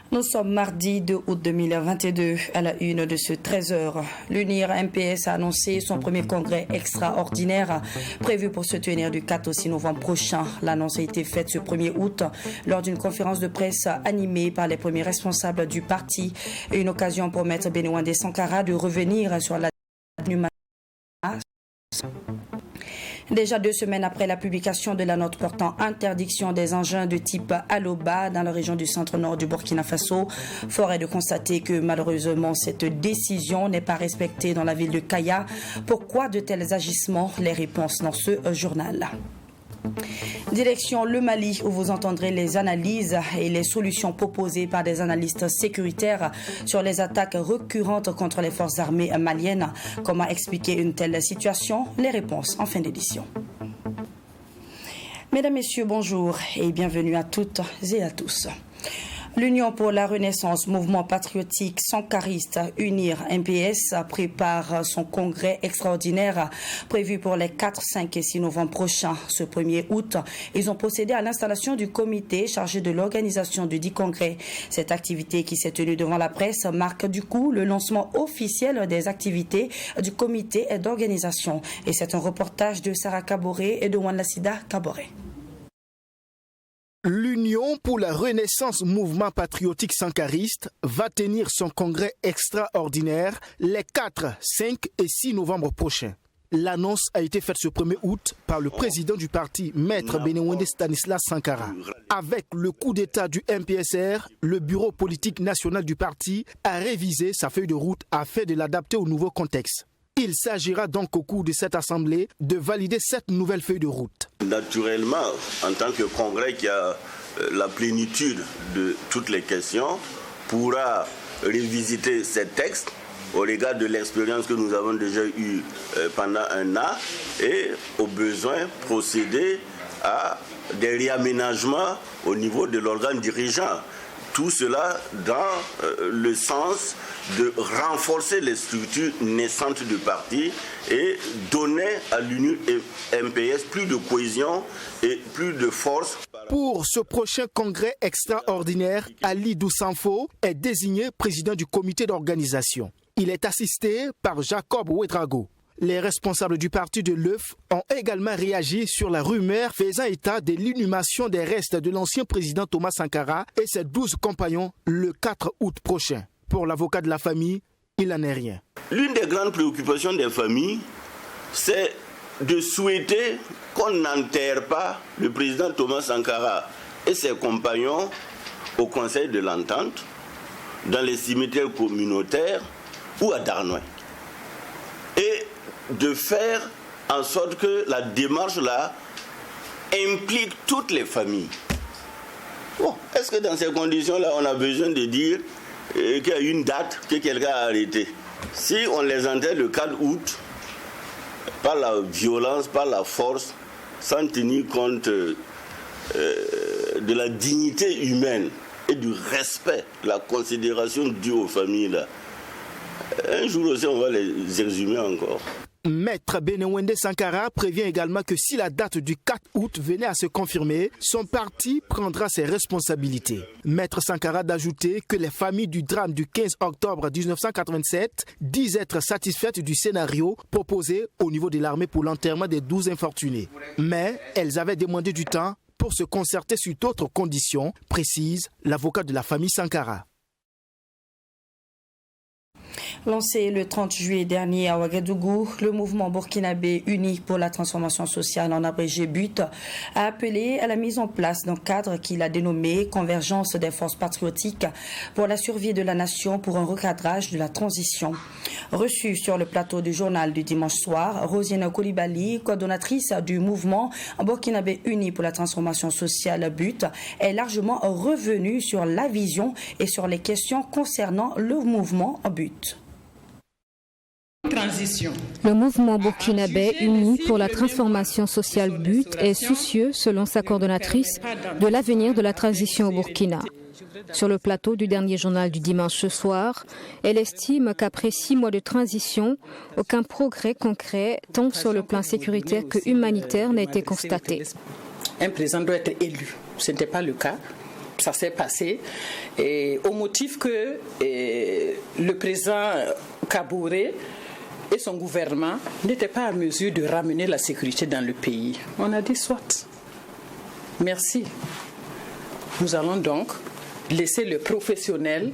Nous sommes mardi 2 août 2022 à la une de ce 13h. L'UNIR MPS a annoncé son premier congrès extraordinaire prévu pour se tenir du 4 au 6 novembre prochain. L'annonce a été faite ce 1er août lors d'une conférence de presse animée par les premiers responsables du parti. Une occasion pour Maître Benewande Sankara de revenir sur la Déjà 2 semaines après la publication de la note portant interdiction des engins de type Aloba dans la région du centre-nord du Burkina Faso, fort est de constater que malheureusement cette décision n'est pas respectée dans la ville de Kaya. Pourquoi de tels agissements? Les réponses dans ce journal. Direction le Mali où vous entendrez les analyses et les solutions proposées par des analystes sécuritaires sur les attaques récurrentes contre les forces armées maliennes. Comment expliquer une telle situation? Les réponses en fin d'édition. Mesdames, Messieurs, bonjour et bienvenue à toutes et à tous. L'Union pour la Renaissance, mouvement patriotique sankariste UNIR MPS prépare son congrès extraordinaire prévu pour les 4, 5 et 6 novembre prochains. Ce 1er août, ils ont procédé à l'installation du comité chargé de l'organisation du dit congrès. Cette activité qui s'est tenue devant la presse marque du coup le lancement officiel des activités du comité d'organisation. Et c'est un reportage de Sarah Kaboré et de Wanlasida Kaboré. L'Union pour la Renaissance mouvement patriotique sankariste va tenir son congrès extraordinaire les 4, 5 et 6 novembre prochains. L'annonce a été faite ce 1er août par le président du parti, Maître Benewande Stanislas Sankara. Avec le coup d'État du MPSR, le bureau politique national du parti a révisé sa feuille de route afin de l'adapter au nouveau contexte. Il s'agira donc au cours de cette assemblée de valider cette nouvelle feuille de route. Naturellement, en tant que congrès qui a la plénitude de toutes les questions, pourra revisiter ces textes au regard de l'expérience que nous avons déjà eue pendant un an et au besoin procéder à des réaménagements au niveau de l'organe dirigeant. Tout cela dans le sens de renforcer les structures naissantes du parti et donner à l'Union MPS plus de cohésion et plus de force. Pour ce prochain congrès extraordinaire, Ali Doussanfo est désigné président du comité d'organisation. Il est assisté par Jacob Ouedrago. Les responsables du parti de l'œuf ont également réagi sur la rumeur faisant état de l'inhumation des restes de l'ancien président Thomas Sankara et ses 12 compagnons le 4 août prochain. Pour l'avocat de la famille, il n'en est rien. L'une des grandes préoccupations des familles, c'est de souhaiter qu'on n'enterre pas le président Thomas Sankara et ses compagnons au Conseil de l'Entente, dans les cimetières communautaires ou à Darnois. Et de faire en sorte que la démarche là implique toutes les familles. Bon, est-ce que dans ces conditions-là, on a besoin de dire qu'il y a une date que quelqu'un a arrêtée? Si on les enterre le 4 août, par la violence, par la force, sans tenir compte de la dignité humaine et du respect, de la considération due aux familles là, un jour aussi on va les exhumer encore. Maître Benewande Sankara prévient également que si la date du 4 août venait à se confirmer, son parti prendra ses responsabilités. Maître Sankara d'ajouter que les familles du drame du 15 octobre 1987 disent être satisfaites du scénario proposé au niveau de l'armée pour l'enterrement des 12 infortunés. Mais elles avaient demandé du temps pour se concerter sur d'autres conditions, précise l'avocat de la famille Sankara. Lancé le 30 juillet dernier à Ouagadougou, le mouvement burkinabé uni pour la transformation sociale en abrégé BUT a appelé à la mise en place d'un cadre qu'il a dénommé Convergence des forces patriotiques pour la survie de la nation pour un recadrage de la transition. Reçue sur le plateau du journal du dimanche soir, Rosiane Koulibaly, coordonnatrice du mouvement burkinabé uni pour la transformation sociale BUT, est largement revenue sur la vision et sur les questions concernant le mouvement BUT. Le mouvement burkinabé uni pour la transformation sociale BUT est soucieux, selon sa coordonnatrice, de l'avenir de la transition au Burkina. Sur le plateau du dernier journal du dimanche ce soir, elle estime qu'après 6 mois de transition, aucun progrès concret, tant sur le plan sécuritaire que humanitaire, n'a été constaté. Un président doit être élu. Ce n'était pas le cas. Ça s'est passé et au motif que le président Kaboré et son gouvernement n'étaient pas à mesure de ramener la sécurité dans le pays. On a dit soit. Merci. Nous allons donc laisser le professionnel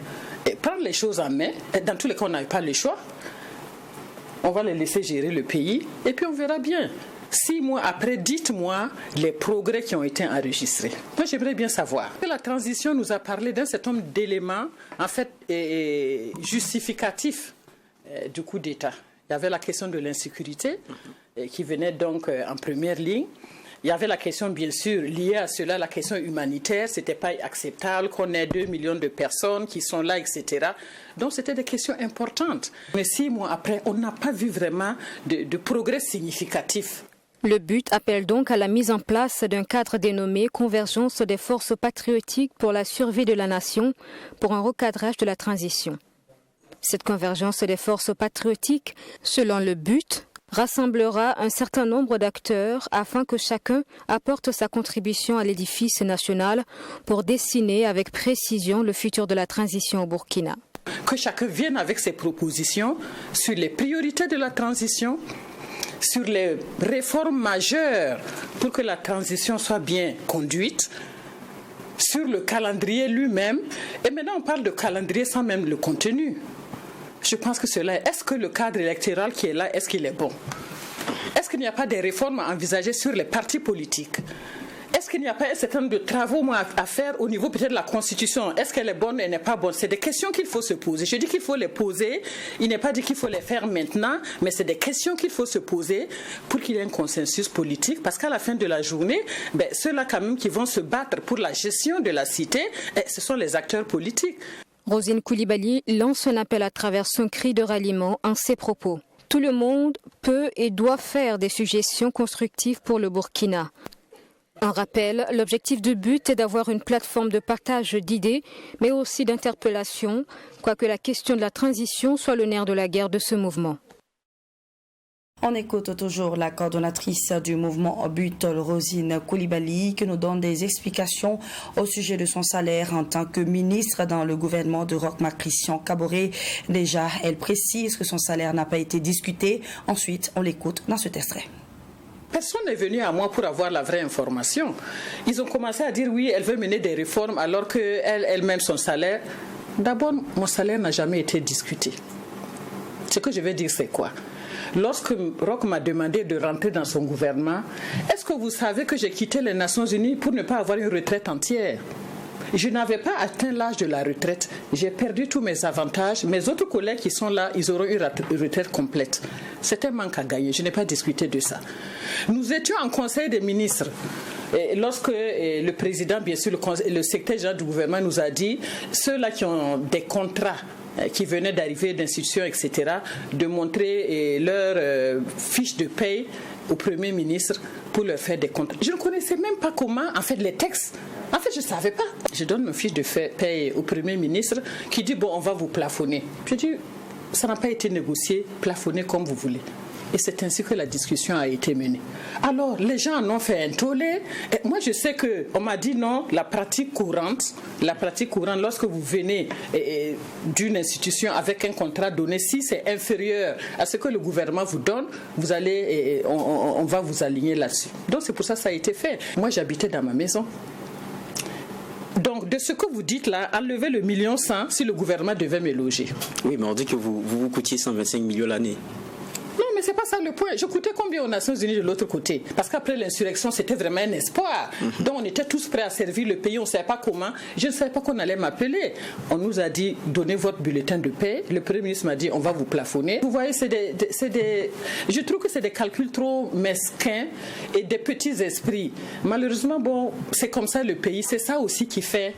prendre les choses en main. Dans tous les cas, on n'a pas le choix. On va les laisser gérer le pays et puis on verra bien. 6 mois après, dites-moi les progrès qui ont été enregistrés. Moi, j'aimerais bien savoir. La transition nous a parlé d'un certain nombre d'éléments, en fait, justificatifs du coup d'État. Il y avait la question de l'insécurité qui venait donc en première ligne. Il y avait la question, bien sûr, liée à cela, la question humanitaire. Ce n'était pas acceptable qu'on ait 2 millions de personnes qui sont là, etc. Donc, c'était des questions importantes. Mais 6 mois après, on n'a pas vu vraiment de progrès significatif. Le but appelle donc à la mise en place d'un cadre dénommé Convergence des forces patriotiques pour la survie de la nation pour un recadrage de la transition. Cette convergence des forces patriotiques, selon le but, rassemblera un certain nombre d'acteurs afin que chacun apporte sa contribution à l'édifice national pour dessiner avec précision le futur de la transition au Burkina. Que chacun vienne avec ses propositions sur les priorités de la transition, sur les réformes majeures pour que la transition soit bien conduite, sur le calendrier lui-même. Et maintenant, on parle de calendrier sans même le contenu. Je pense que est-ce que le cadre électoral qui est là, est-ce qu'il est bon? Est-ce qu'il n'y a pas des réformes à envisager sur les partis politiques? Est-ce qu'il n'y a pas un certain nombre de travaux à faire au niveau peut-être de la Constitution? Est-ce qu'elle est bonne ou elle n'est pas bonne? C'est des questions qu'il faut se poser. Je dis qu'il faut les poser. Il n'est pas dit qu'il faut les faire maintenant, mais c'est des questions qu'il faut se poser pour qu'il y ait un consensus politique. Parce qu'à la fin de la journée, ceux-là quand même qui vont se battre pour la gestion de la cité, ce sont les acteurs politiques. Rosine Koulibaly lance un appel à travers son cri de ralliement en ses propos. Tout le monde peut et doit faire des suggestions constructives pour le Burkina. Un rappel, l'objectif de but est d'avoir une plateforme de partage d'idées, mais aussi d'interpellation, quoique la question de la transition soit le nerf de la guerre de ce mouvement. On écoute toujours la coordonnatrice du mouvement BUT, Rosine Koulibaly, qui nous donne des explications au sujet de son salaire en tant que ministre dans le gouvernement de Roch-Marc Christian Kaboré. Déjà, elle précise que son salaire n'a pas été discuté. Ensuite, on l'écoute dans cet extrait. Personne n'est venu à moi pour avoir la vraie information. Ils ont commencé à dire oui, elle veut mener des réformes alors qu'elle-même, son salaire. D'abord, mon salaire n'a jamais été discuté. Ce que je veux dire, c'est quoi? Lorsque Roch m'a demandé de rentrer dans son gouvernement, est-ce que vous savez que j'ai quitté les Nations Unies pour ne pas avoir une retraite entière? Je n'avais pas atteint l'âge de la retraite. J'ai perdu tous mes avantages. Mes autres collègues qui sont là, ils auront une retraite complète. C'est un manque à gagner. Je n'ai pas discuté de ça. Nous étions en conseil des ministres. Et lorsque le président, bien sûr, le secrétaire général du gouvernement nous a dit, ceux-là qui ont des contrats qui venaient d'arriver d'institutions, etc., de montrer leur fiche de paye au Premier ministre pour leur faire des comptes. Je ne connaissais même pas comment, en fait, les textes. En fait, je ne savais pas. Je donne ma fiche de paye au Premier ministre qui dit, bon, on va vous plafonner. Je dis, ça n'a pas été négocié, plafonner comme vous voulez. Et c'est ainsi que la discussion a été menée. Alors, les gens en ont fait un tollé. Et moi, je sais qu'on m'a dit non, la pratique courante, lorsque vous venez d'une institution avec un contrat donné, si c'est inférieur à ce que le gouvernement vous donne, vous allez, on va vous aligner là-dessus. Donc, c'est pour ça que ça a été fait. Moi, j'habitais dans ma maison. Donc, de ce que vous dites là, enlevez le 1,1 million si le gouvernement devait me loger. Oui, mais on dit que vous coûtiez 125 millions l'année. Non, mais c'est pas ça le point. Je coûtais combien aux Nations Unies de l'autre côté? Parce qu'après l'insurrection, c'était vraiment un espoir. Donc on était tous prêts à servir le pays, on ne savait pas comment. Je ne savais pas qu'on allait m'appeler. On nous a dit, donnez votre bulletin de paie. Le Premier ministre m'a dit, on va vous plafonner. Vous voyez, je trouve que c'est des calculs trop mesquins et des petits esprits. Malheureusement, bon, c'est comme ça le pays. C'est ça aussi qui fait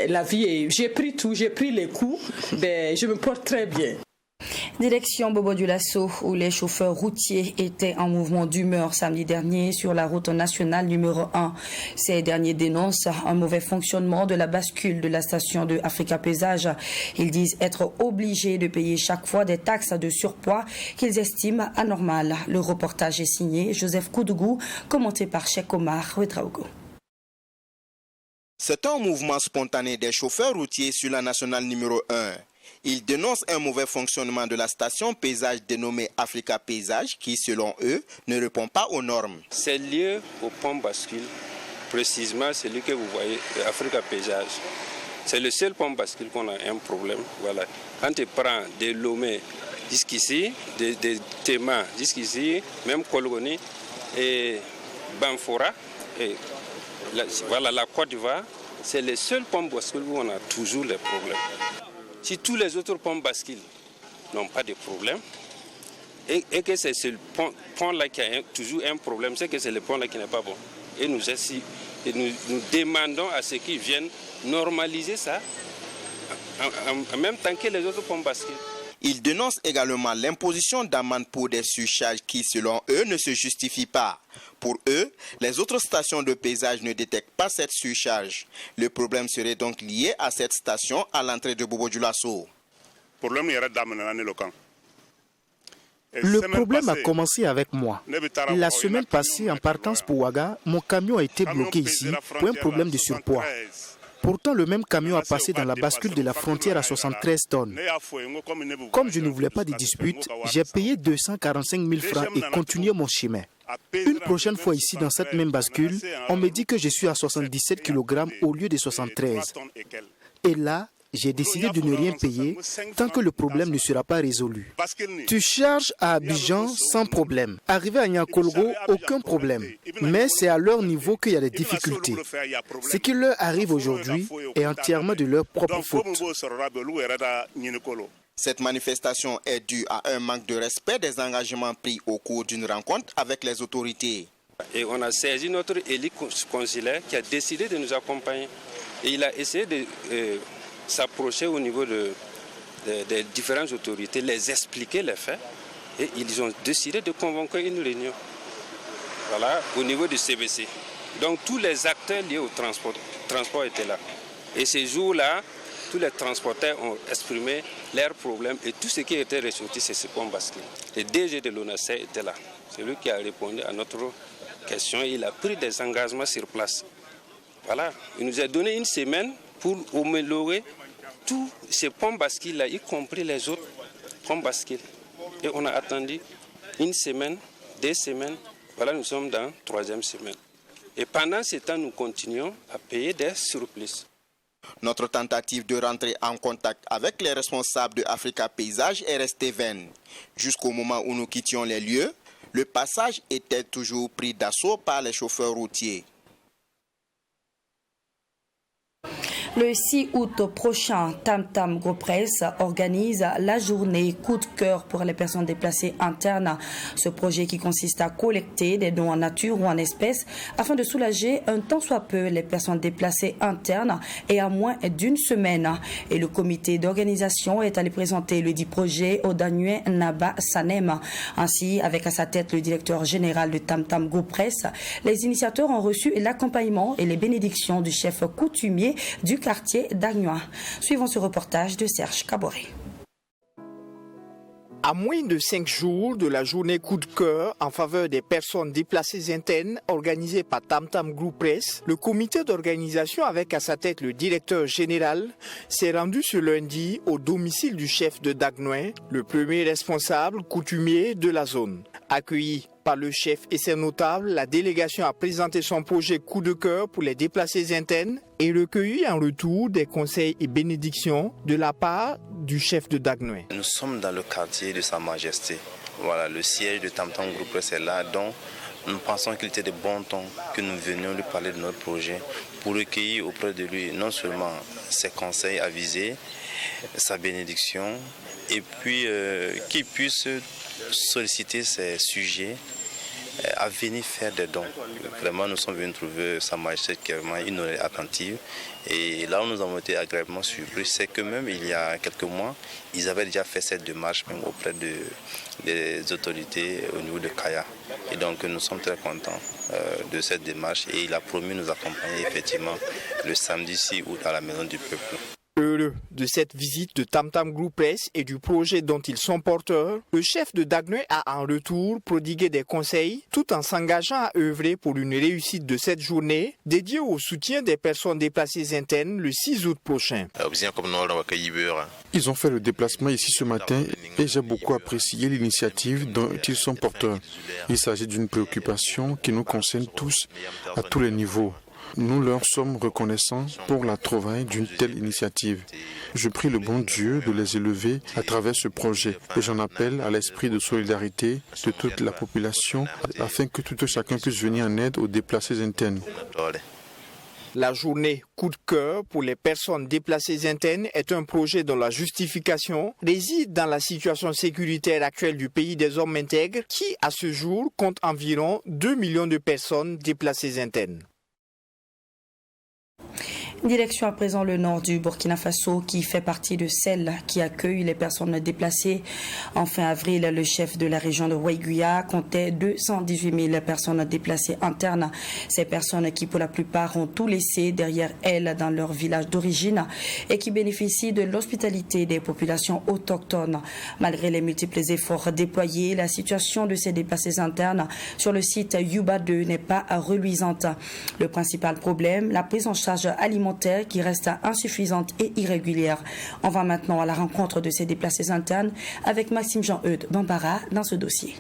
la vie. Et j'ai pris tout, j'ai pris les coups. Ben, je me porte très bien. Direction Bobo-Dioulasso, où les chauffeurs routiers étaient en mouvement d'humeur samedi dernier sur la route nationale numéro 1. Ces derniers dénoncent un mauvais fonctionnement de la bascule de la station de Africa Paysage. Ils disent être obligés de payer chaque fois des taxes de surpoids qu'ils estiment anormales. Le reportage est signé Joseph Koudougou, commenté par Cheikh Omar Ouedraogo. C'est un mouvement spontané des chauffeurs routiers sur la nationale numéro 1. Ils dénoncent un mauvais fonctionnement de la station paysage dénommée Africa Paysage qui, selon eux, ne répond pas aux normes. C'est lié au pont bascule, précisément celui que vous voyez, Africa Paysage. C'est le seul pont bascule qu'on a un problème. Voilà. Quand tu prends des Lomé jusqu'ici, des Téma jusqu'ici, même Kolgoni et Banfora, et la Côte d'Ivoire, c'est le seul pont bascule où on a toujours les problèmes. Si tous les autres ponts basculent n'ont pas de problème, et que c'est ce pont-là qui a toujours un problème, c'est que c'est le pont-là qui n'est pas bon. Et nous demandons à ceux qui viennent normaliser ça en même temps que les autres ponts basculent. Ils dénoncent également l'imposition d'amendes pour des surcharges qui, selon eux, ne se justifient pas. Pour eux, les autres stations de paysage ne détectent pas cette surcharge. Le problème serait donc lié à cette station à l'entrée de Bobo-Dioulasso. Le problème a commencé avec moi. La semaine passée, en partance pour Ouaga, mon camion a été bloqué ici pour un problème de surpoids. Pourtant, le même camion a passé dans la bascule de la frontière à 73 tonnes. Comme je ne voulais pas de dispute, j'ai payé 245 000 francs et continué mon chemin. Une prochaine fois ici, dans cette même bascule, on me dit que je suis à 77 kg au lieu de 73. Et là, j'ai décidé de ne rien payer tant que le problème ne sera pas résolu. Tu charges à Abidjan sans problème. Arrivé à Nyakolgo, aucun problème. Mais c'est à leur niveau qu'il y a des difficultés. Ce qui leur arrive aujourd'hui est entièrement de leur propre faute. Cette manifestation est due à un manque de respect des engagements pris au cours d'une rencontre avec les autorités. Et on a saisi notre élite consulaire qui a décidé de nous accompagner. Et il a essayé de s'approcher au niveau des différentes autorités, les expliquer les faits, et ils ont décidé de convoquer une réunion, voilà, au niveau du CBC. Donc tous les acteurs liés au transport étaient là. Et ces jours-là, tous les transporteurs ont exprimé leurs problèmes et tout ce qui était ressorti, c'est ce qu'on bascule. Le DG de l'ONACE était là. C'est lui qui a répondu à notre question et il a pris des engagements sur place. Voilà, il nous a donné une semaine pour améliorer tous ces ponts bascules-là, y compris les autres ponts bascules. Et on a attendu une semaine, 2 semaines, voilà, nous sommes dans la 3e semaine. Et pendant ce temps, nous continuons à payer des surplus. Notre tentative de rentrer en contact avec les responsables de Africa Paysage est restée vaine. Jusqu'au moment où nous quittions les lieux, le passage était toujours pris d'assaut par les chauffeurs routiers. Le 6 août prochain, Tam Tam Group Press organise la journée coup de cœur pour les personnes déplacées internes. Ce projet qui consiste à collecter des dons en nature ou en espèces afin de soulager un tant soit peu les personnes déplacées internes et à moins d'une semaine. Et le comité d'organisation est allé présenter le dit projet au Daniel Naba Sanem. Ainsi, avec à sa tête le directeur général de Tam Tam Group Press, les initiateurs ont reçu l'accompagnement et les bénédictions du chef coutumier du quartier d'Agnois. Suivons ce reportage de Serge Kaboré. À moins de 5 jours de la journée coup de cœur en faveur des personnes déplacées internes organisée par Tam Tam Group Press, le comité d'organisation avec à sa tête le directeur général s'est rendu ce lundi au domicile du chef de Dagnois, le premier responsable coutumier de la zone. Accueilli par le chef et ses notables, la délégation a présenté son projet coup de cœur pour les déplacés internes et recueilli en retour des conseils et bénédictions de la part du chef de Dagnois. Nous sommes dans le quartier de Sa Majesté. Voilà, le siège de Tam Tam Group Press est là, donc nous pensons qu'il était de bon ton que nous venions lui parler de notre projet pour recueillir auprès de lui non seulement ses conseils avisés, sa bénédiction, et puis qu'il puisse solliciter ces sujets à venir faire des dons. Vraiment, nous sommes venus trouver Sa Majesté qui est vraiment une oreille attentive. Et là où nous avons été agréablement surpris, c'est que même il y a quelques mois, ils avaient déjà fait cette démarche même auprès des autorités au niveau de Kaya. Et donc nous sommes très contents de cette démarche et il a promis nous accompagner effectivement le samedi 6 août à la Maison du Peuple. Heureux de cette visite de Tam Tam Group Press et du projet dont ils sont porteurs, le chef de Dagneux a en retour prodigué des conseils tout en s'engageant à œuvrer pour une réussite de cette journée dédiée au soutien des personnes déplacées internes le 6 août prochain. Ils ont fait le déplacement ici ce matin et j'ai beaucoup apprécié l'initiative dont ils sont porteurs. Il s'agit d'une préoccupation qui nous concerne tous à tous les niveaux. Nous leur sommes reconnaissants pour la trouvaille d'une telle initiative. Je prie le bon Dieu de les élever à travers ce projet et j'en appelle à l'esprit de solidarité de toute la population afin que tout chacun puisse venir en aide aux déplacés internes. La journée coup de cœur pour les personnes déplacées internes est un projet dont la justification réside dans la situation sécuritaire actuelle du pays des hommes intègres qui, à ce jour, compte environ 2 millions de personnes déplacées internes. Direction à présent le nord du Burkina Faso qui fait partie de celles qui accueillent les personnes déplacées. En fin avril, le chef de la région de Waiguya comptait 218 000 personnes déplacées internes. Ces personnes qui pour la plupart ont tout laissé derrière elles dans leur village d'origine et qui bénéficient de l'hospitalité des populations autochtones. Malgré les multiples efforts déployés, la situation de ces déplacés internes sur le site Yuba 2 n'est pas reluisante. Le principal problème, la prise en charge alimentaire qui reste insuffisante et irrégulière. On va maintenant à la rencontre de ces déplacés internes avec Maxime Jean-Eudes Bambara dans ce dossier.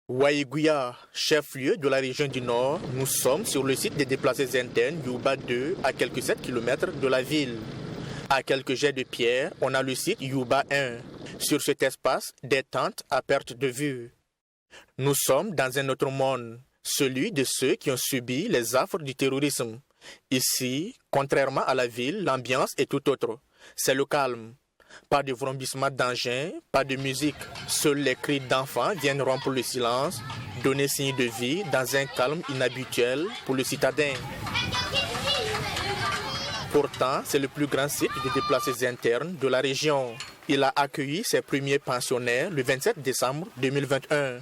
Waiguya, chef-lieu de la région du Nord, nous sommes sur le site des déplacés internes Yuba 2 à quelques 7 km de la ville. À quelques jets de pierre, on a le site Yuba 1. Sur cet espace, des tentes à perte de vue. Nous sommes dans un autre monde, celui de ceux qui ont subi les affres du terrorisme. Ici, contrairement à la ville, l'ambiance est tout autre. C'est le calme. Pas de vrombissement d'engins, pas de musique. Seuls les cris d'enfants viennent rompre le silence, donner signe de vie dans un calme inhabituel pour le citadin. Pourtant, c'est le plus grand site de déplacés internes de la région. Il a accueilli ses premiers pensionnaires le 27 décembre 2021.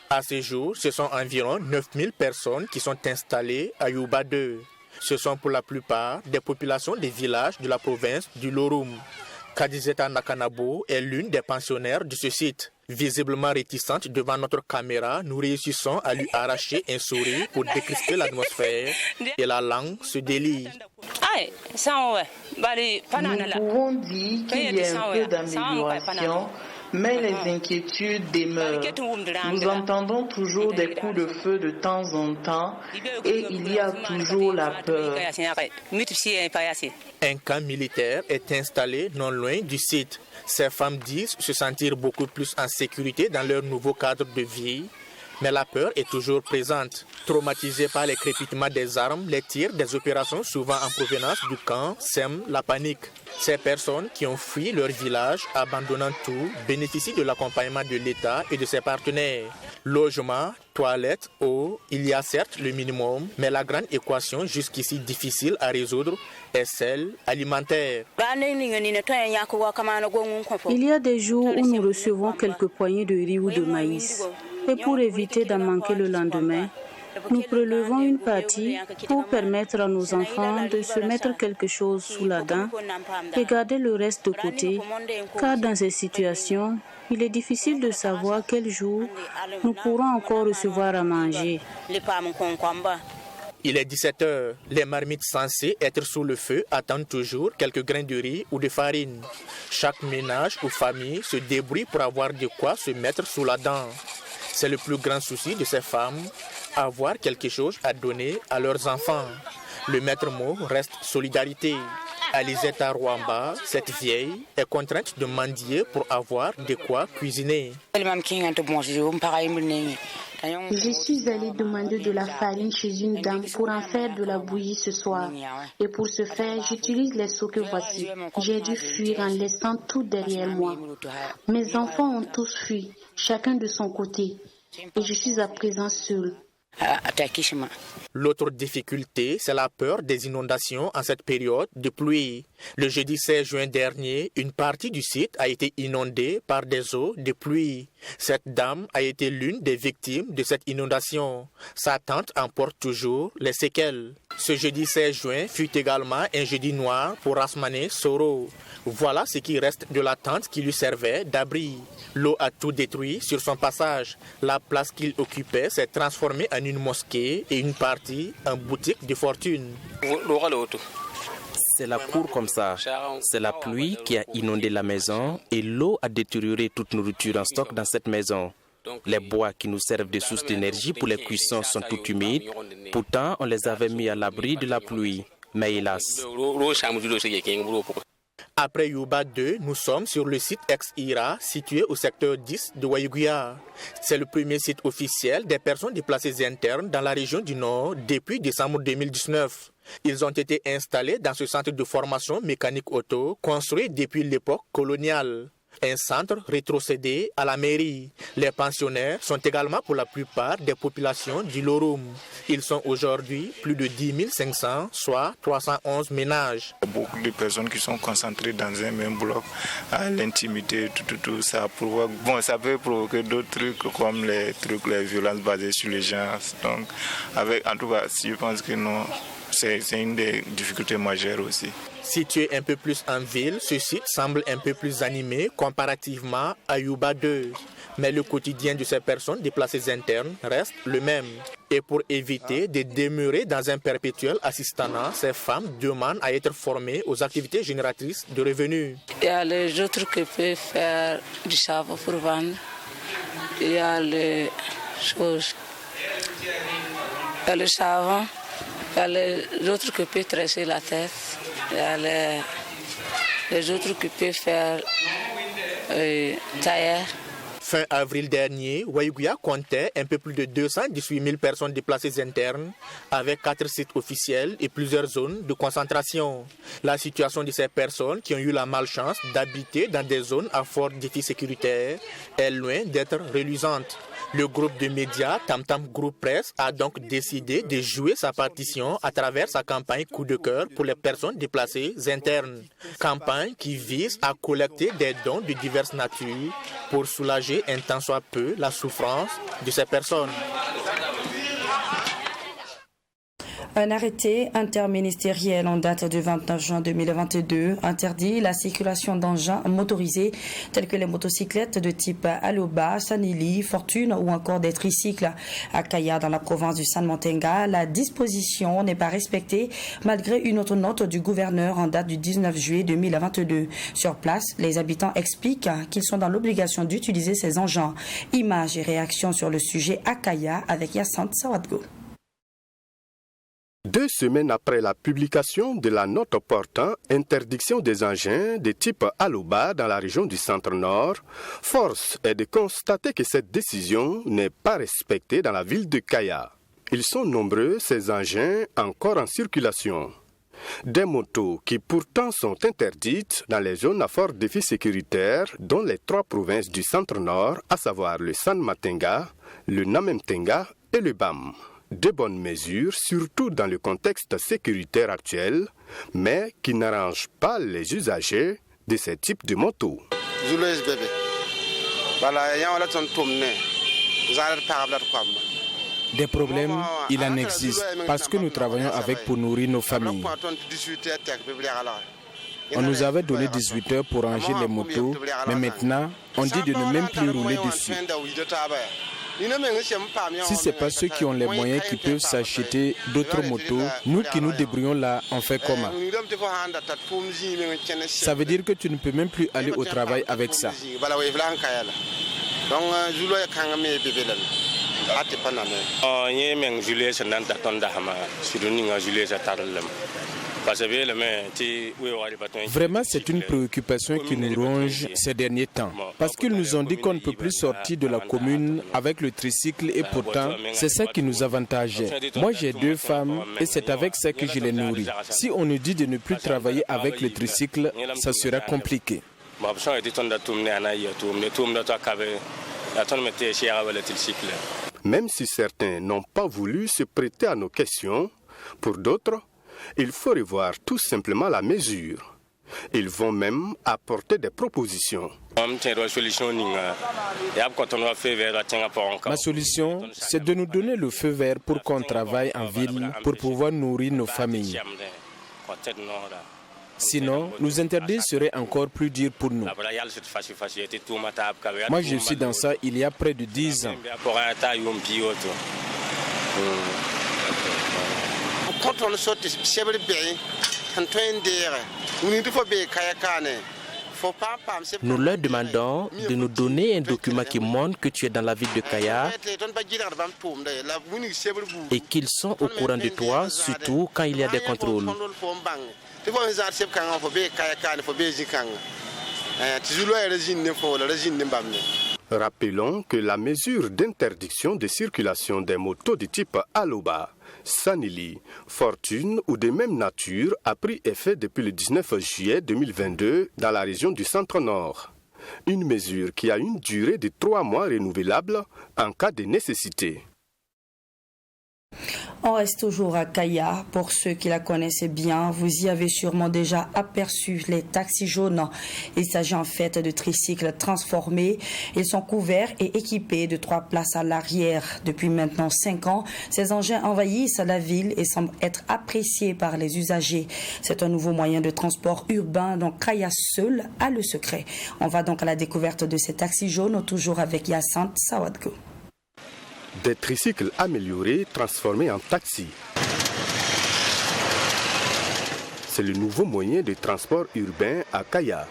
À ce jour, ce sont environ 9000 personnes qui sont installées à Yuba 2. Ce sont pour la plupart des populations des villages de la province du Lorum. Kadizeta Nakanabo est l'une des pensionnaires de ce site. Visiblement réticente devant notre caméra, nous réussissons à lui arracher un sourire pour décrisper l'atmosphère et la langue se délie. Nous pouvons dire qu'il y a un peu d'amélioration, mais les inquiétudes demeurent. Nous entendons toujours des coups de feu de temps en temps et il y a toujours la peur. Un camp militaire est installé non loin du site. Ces femmes disent se sentir beaucoup plus en sécurité dans leur nouveau cadre de vie. Mais la peur est toujours présente. Traumatisées par les crépitements des armes, les tirs des opérations souvent en provenance du camp sèment la panique. Ces personnes qui ont fui leur village, abandonnant tout, bénéficient de l'accompagnement de l'État et de ses partenaires. Logement, toilettes, eau, il y a certes le minimum, mais la grande équation jusqu'ici difficile à résoudre est celle alimentaire. Il y a des jours où nous recevons quelques poignées de riz ou de maïs. Et pour éviter d'en manquer le lendemain, nous prélevons une partie pour permettre à nos enfants de se mettre quelque chose sous la dent et garder le reste de côté, car dans ces situations, il est difficile de savoir quel jour nous pourrons encore recevoir à manger. Il est 17 h. Les marmites censées être sous le feu attendent toujours quelques grains de riz ou de farine. Chaque ménage ou famille se débrouille pour avoir de quoi se mettre sous la dent. C'est le plus grand souci de ces femmes, avoir quelque chose à donner à leurs enfants. Le maître mot reste solidarité. Alizeta Rwamba, cette vieille, est contrainte de mendier pour avoir de quoi cuisiner. Je suis allée demander de la farine chez une dame pour en faire de la bouillie ce soir. Et pour ce faire, j'utilise les seaux que voici. J'ai dû fuir en laissant tout derrière moi. Mes enfants ont tous fui, chacun de son côté. et je suis à présent seule. L'autre difficulté, c'est la peur des inondations en cette période de pluie. Le jeudi 16 juin dernier, une partie du site a été inondée par des eaux de pluie. Cette dame a été l'une des victimes de cette inondation. Sa tante en porte toujours les séquelles. Ce jeudi 16 juin fut également un jeudi noir pour Asmane Soro. Voilà ce qui reste de la tente qui lui servait d'abri. L'eau a tout détruit sur son passage. La place qu'il occupait s'est transformée en une mosquée et une partie en boutique de fortune. C'est la cour comme ça. C'est la pluie qui a inondé la maison et l'eau a détérioré toute nourriture en stock dans cette maison. Les bois qui nous servent de source d'énergie pour les cuissons sont tout humides. Pourtant, on les avait mis à l'abri de la pluie. Mais hélas. Après Yuba 2, nous sommes sur le site ex-IRA situé au secteur 10 de Waiguya. C'est le premier site officiel des personnes déplacées internes dans la région du Nord depuis décembre 2019. Ils ont été installés dans ce centre de formation mécanique auto construit depuis l'époque coloniale. Un centre rétrocédé à la mairie. Les pensionnaires sont également pour la plupart des populations du Lorum. Ils sont aujourd'hui plus de 10 500, soit 311 ménages. Beaucoup de personnes qui sont concentrées dans un même bloc, à l'intimité, tout ça provoque. Bon, ça peut provoquer d'autres trucs comme les violences basées sur les gens. Donc, en tout cas, je pense que non. C'est une des difficultés majeures aussi. Situé un peu plus en ville, ce site semble un peu plus animé comparativement à Yuba 2. Mais le quotidien de ces personnes déplacées internes reste le même. Et pour éviter de demeurer dans un perpétuel assistanat, ces femmes demandent à être formées aux activités génératrices de revenus. Il y a les autres qui peuvent faire du savon pour vendre. Il y a les choses. Il y a le savon. Il y a les autres qui peuvent tresser la tête. Il y a les autres qui peuvent faire tailleur. Fin avril dernier, Waiguya comptait un peu plus de 218 000 personnes déplacées internes avec 4 sites officiels et plusieurs zones de concentration. La situation de ces personnes qui ont eu la malchance d'habiter dans des zones à fort défi sécuritaire est loin d'être reluisante. Le groupe de médias Tam Tam Group Press a donc décidé de jouer sa partition à travers sa campagne Coup de cœur pour les personnes déplacées internes. Campagne qui vise à collecter des dons de diverses natures pour soulager un tant soit peu la souffrance de ces personnes. Un arrêté interministériel en date du 29 juin 2022 interdit la circulation d'engins motorisés tels que les motocyclettes de type Aloba, Sanili, Fortune ou encore des tricycles. À Kaya, dans la province du San-Mantenga, la disposition n'est pas respectée malgré une autre note du gouverneur en date du 19 juillet 2022. Sur place, les habitants expliquent qu'ils sont dans l'obligation d'utiliser ces engins. Images et réactions sur le sujet à Kaya avec Yassante Sawadgo. 2 semaines après la publication de la note portant interdiction des engins de type Aloba dans la région du Centre-Nord, force est de constater que cette décision n'est pas respectée dans la ville de Kaya. Ils sont nombreux, ces engins encore en circulation. Des motos qui pourtant sont interdites dans les zones à fort défi sécuritaire, dont les 3 provinces du Centre-Nord, à savoir le San-Mantenga, le Namemtenga et le Bam. De bonnes mesures, surtout dans le contexte sécuritaire actuel, mais qui n'arrangent pas les usagers de ces types de motos. Des problèmes, il en existe, parce que nous travaillons avec pour nourrir nos familles. On nous avait donné 18 heures pour ranger les motos, mais maintenant, on dit de ne même plus rouler dessus. Si ce n'est pas ceux qui ont les moyens qui peuvent s'acheter d'autres motos, nous qui nous débrouillons là, on fait comment? Ça veut dire que tu ne peux même plus aller au travail avec ça. Vraiment, c'est une préoccupation qui nous ronge ces derniers temps. Parce qu'ils nous ont dit qu'on ne peut plus sortir de la commune avec le tricycle et pourtant, c'est ça qui nous avantageait. Moi, j'ai 2 femmes et c'est avec ça que je les nourris. Si on nous dit de ne plus travailler avec le tricycle, ça sera compliqué. Même si certains n'ont pas voulu se prêter à nos questions, pour d'autres, il faut revoir tout simplement la mesure. Ils vont même apporter des propositions. Ma solution, c'est de nous donner le feu vert pour qu'on travaille en ville, pour pouvoir nourrir nos familles. Sinon, nous interdire serait encore plus dur pour nous. Moi, je suis dans ça il y a près de 10 ans. Nous leur demandons de nous donner un document qui montre que tu es dans la ville de Kaya et qu'ils sont au courant de toi, surtout quand il y a des contrôles. Rappelons que la mesure d'interdiction de circulation des motos de type Aloba, Sanili, Fortune ou de même nature a pris effet depuis le 19 juillet 2022 dans la région du Centre-Nord. Une mesure qui a une durée de 3 mois renouvelable en cas de nécessité. On reste toujours à Kaya. Pour ceux qui la connaissent bien, vous y avez sûrement déjà aperçu les taxis jaunes. Il s'agit en fait de tricycles transformés. Ils sont couverts et équipés de 3 places à l'arrière. Depuis maintenant 5 ans, ces engins envahissent la ville et semblent être appréciés par les usagers. C'est un nouveau moyen de transport urbain dont Kaya seul a le secret. On va donc à la découverte de ces taxis jaunes, toujours avec Yacinthe Sawadgo. Des tricycles améliorés transformés en taxis. C'est le nouveau moyen de transport urbain à Kaya.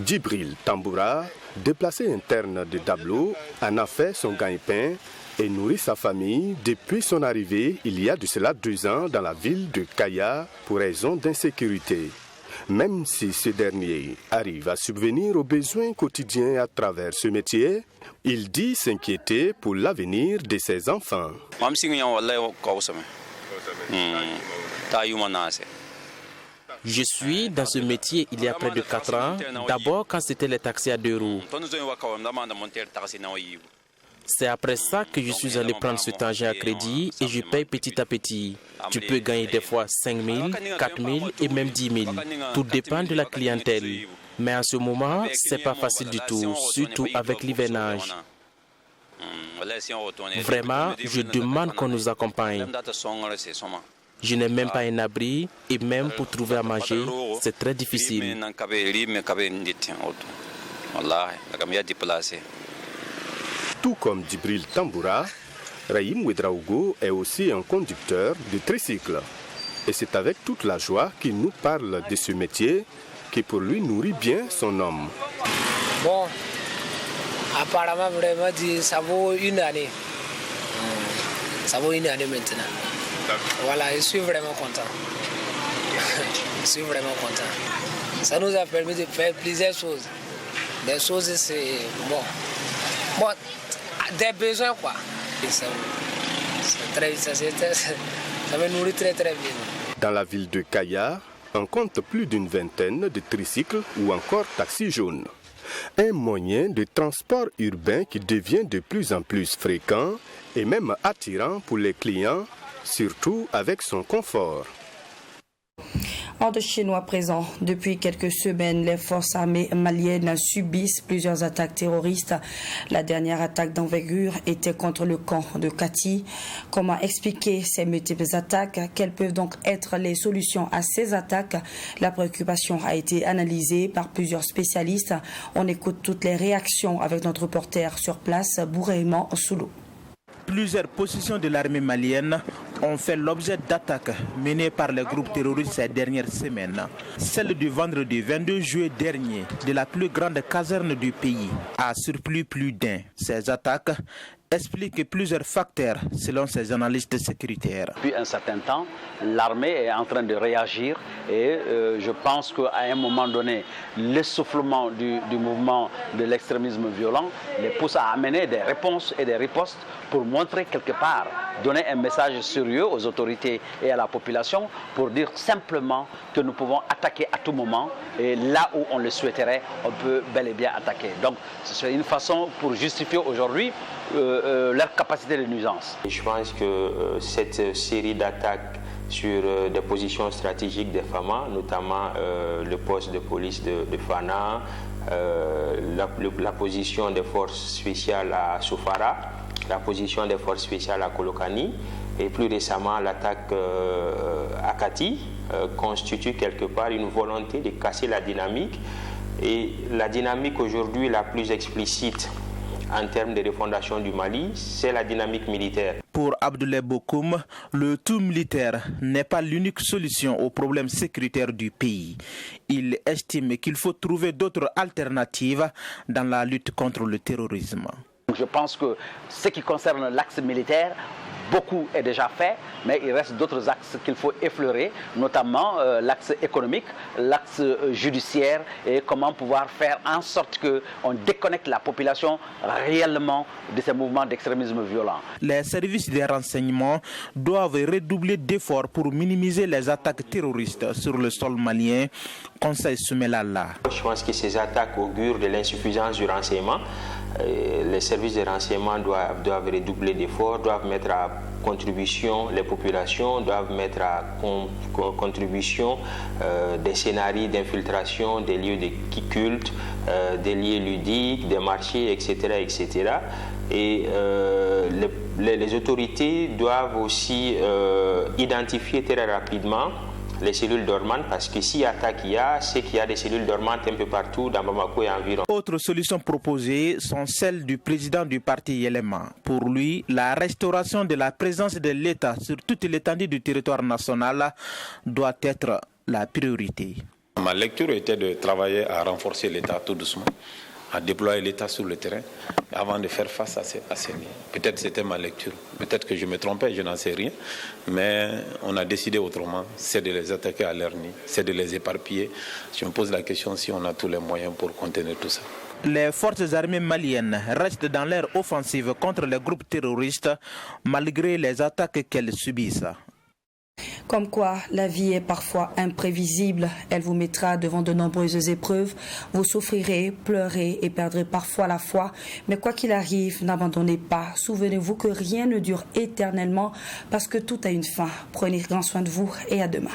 Djibril Tamboura, déplacé interne de Dablo, en a fait son gagne-pain et nourrit sa famille depuis son arrivée il y a de cela 2 ans dans la ville de Kaya pour raison d'insécurité. Même si ce dernier arrive à subvenir aux besoins quotidiens à travers ce métier, il dit s'inquiéter pour l'avenir de ses enfants. Je suis dans ce métier il y a près de 4 ans, d'abord quand c'était les taxis à 2 roues. C'est après ça que je suis allé prendre cet engin à crédit et je paye petit à petit. Tu peux gagner des fois 5 000, 4 000 et même 10 000. Tout dépend de la clientèle. Mais en ce moment, c'est pas facile du tout, surtout avec l'hivernage. Vraiment, je demande qu'on nous accompagne. Je n'ai même pas un abri et même pour trouver à manger, c'est très difficile. Tout comme Djibril Tamboura, Rahim Ouedraogo est aussi un conducteur de tricycle. Et c'est avec toute la joie qu'il nous parle de ce métier qui pour lui nourrit bien son homme. Bon, apparemment vraiment ça vaut 1 année. Ça vaut 1 année maintenant. Voilà, je suis vraiment content. Je suis vraiment content. Ça nous a permis de faire plusieurs choses. Des choses, c'est bon. Bon, des besoins quoi. Ça me nourrit très très bien. Dans la ville de Kaya, on compte plus d'une vingtaine de tricycles ou encore taxis jaunes. Un moyen de transport urbain qui devient de plus en plus fréquent et même attirant pour les clients, surtout avec son confort. Hors de chez nous à présent, depuis quelques semaines, les forces armées maliennes subissent plusieurs attaques terroristes. La dernière attaque d'envergure était contre le camp de Kati. Comment expliquer ces multiples attaques? Quelles peuvent donc être les solutions à ces attaques? La préoccupation a été analysée par plusieurs spécialistes. On écoute toutes les réactions avec notre reporter sur place, Bourréman Soulou. Plusieurs positions de l'armée malienne ont fait l'objet d'attaques menées par les groupes terroristes ces dernières semaines. Celle du vendredi 22 juillet dernier, de la plus grande caserne du pays, a surpris plus d'un. Ces attaques explique plusieurs facteurs selon ces analystes sécuritaires. Depuis un certain temps, l'armée est en train de réagir et je pense qu'à un moment donné, l'essoufflement du mouvement de l'extrémisme violent les pousse à amener des réponses et des ripostes pour montrer quelque part, donner un message sérieux aux autorités et à la population pour dire simplement que nous pouvons attaquer à tout moment et là où on le souhaiterait, on peut bel et bien attaquer. Donc c'est une façon pour justifier aujourd'hui leur capacité de nuisance. Je pense que cette série d'attaques sur des positions stratégiques des FAMA, notamment le poste de police de Fana, la position des forces spéciales à Sofara, la position des forces spéciales à Kolokani et plus récemment l'attaque à Kati constitue quelque part une volonté de casser la dynamique. Et la dynamique aujourd'hui la plus explicite en termes de refondation du Mali, c'est la dynamique militaire. Pour Abdoulaye Bokoum, le tout militaire n'est pas l'unique solution aux problèmes sécuritaires du pays. Il estime qu'il faut trouver d'autres alternatives dans la lutte contre le terrorisme. Je pense que ce qui concerne l'axe militaire, beaucoup est déjà fait, mais il reste d'autres axes qu'il faut effleurer, notamment l'axe économique, l'axe judiciaire et comment pouvoir faire en sorte qu'on déconnecte la population réellement de ces mouvements d'extrémisme violent. Les services de renseignement doivent redoubler d'efforts pour minimiser les attaques terroristes sur le sol malien, conseille Soumelala. Je pense que ces attaques augurent de l'insuffisance du renseignement. Les services de renseignement doivent redoubler d'efforts, doivent mettre à contribution les populations, doivent mettre à contribution des scénarios d'infiltration, des lieux de culte, des lieux ludiques, des marchés, etc. etc. Et les autorités doivent aussi identifier très rapidement les cellules dormantes, parce que si attaque il y a, c'est qu'il y a des cellules dormantes un peu partout dans Bamako et environ. Autres solutions proposées sont celles du président du parti Yelema. Pour lui, la restauration de la présence de l'État sur toute l'étendue du territoire national doit être la priorité. Ma lecture était de travailler à renforcer l'État tout doucement, à déployer l'État sur le terrain avant de faire face à ces liens. Peut-être c'était ma lecture, peut-être que je me trompais, je n'en sais rien, mais on a décidé autrement, c'est de les attaquer à leur nid, c'est de les éparpiller. Je me pose la question si on a tous les moyens pour contenir tout ça. Les forces armées maliennes restent dans leur offensive contre les groupes terroristes malgré les attaques qu'elles subissent. Comme quoi, la vie est parfois imprévisible. Elle vous mettra devant de nombreuses épreuves. Vous souffrirez, pleurez et perdrez parfois la foi. Mais quoi qu'il arrive, n'abandonnez pas. Souvenez-vous que rien ne dure éternellement parce que tout a une fin. Prenez grand soin de vous et à demain.